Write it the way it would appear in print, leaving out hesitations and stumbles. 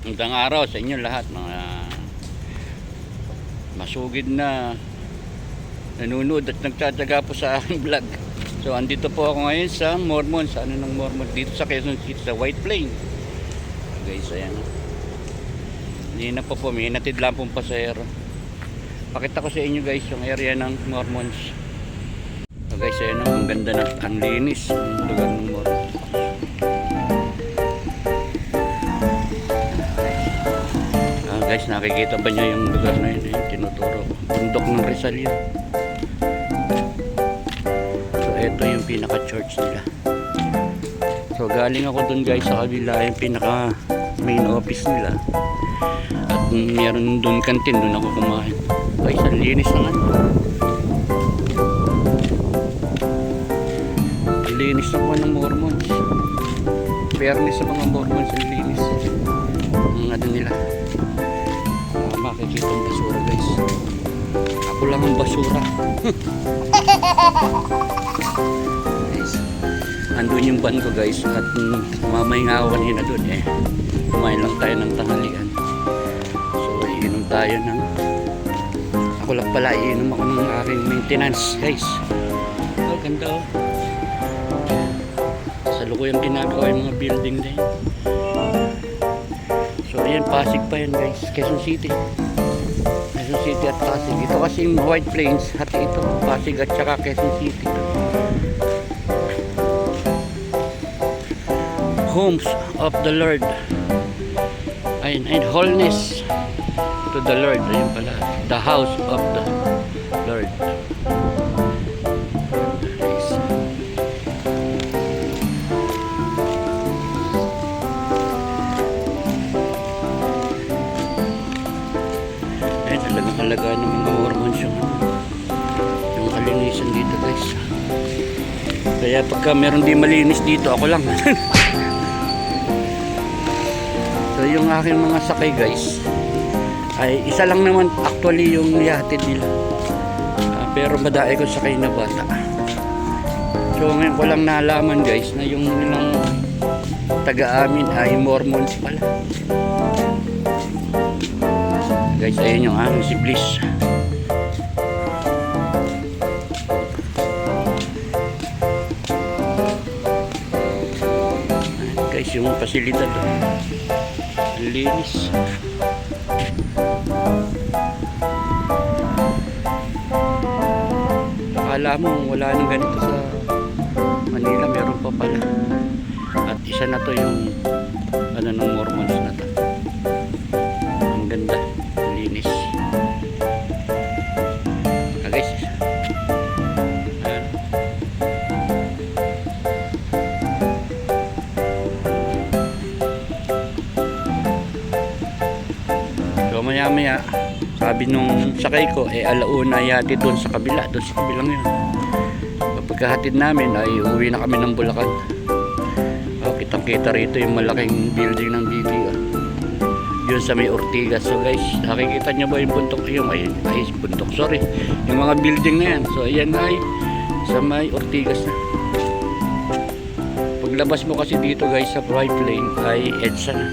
Magandang araw sa inyo lahat, mga masugid na nanonood at nagtataga po sa aking vlog. So andito po ako ngayon sa Mormon, sa Mormon dito sa Quezon City, sa White Plain. So guys, ayan. Hindi na po may natid lang pong pasahero. Pakita ko sa inyo guys yung area ng Mormons. So guys, ayan, ang ganda na, ang linis ang lugar ng Mormons. Guys, nakikita ba niya yung lugar na yun? Tinuturo ko. Bundok ng Rizal yun. So, ito yung pinaka-church nila. So, galing ako dun guys sa kabila. Yung pinaka-main office nila. At meron dun kantin. Dun ako kumain. Guys, ang linis naman. Ang linis naman ng Mormons. Fairness sa mga Mormons. Ang linis. Ang ano nila. Makikita ang basura guys. Ako lang ang basura. Guys, andun yung van ko guys. At mamay nga ako kanina dun eh. Kumain lang tayo ng tanghalian. So iinom tayo ng ako lang pala iinom ako ng aking maintenance guys. Oh, ganda oh. Sa lukuyang ginagawa yung mga building na yun. So ayan, Pasig pa yan guys, Quezon City. Quezon City at Pasig. Ito kasi yung White Plains at ito, Pasig at saka Quezon City. Homes of the Lord. Ayun, and wholeness to the Lord. Ayun pala, the house of the Lord. Talaga ng mga Mormons yung kalinisan dito guys. Kaya pagka meron di malinis dito, ako lang. So yung aking mga sakay guys ay isa lang naman actually yung yate nila. Pero madai ko sakay na bata. So ngayon ko lang nalaman guys na yung nilang taga-amin ay Mormons pala. Guys, ayun yung si Bliss. Ayan, guys, yung pasilidad ang linis. Akala mo wala nang ganito sa Manila, meron pa pala. At isa na to yung ng Mormons na to. Ang ganda, linis. Guys, so maya maya sabi nung sakay ko alauna yati doon sa kabila, doon sa kabilang yun. Pagkahatid namin ay uwi na kami ng Bulacan. Kitang kita rito yung malaking building ng BTO yun sa may Ortigas. So guys, nakikita nyo ba yung bundok yung bundok, sorry, yung mga building na yan. So ayan ay sa may Ortigas na. Paglabas mo kasi dito guys sa White Plain ay EDSA na.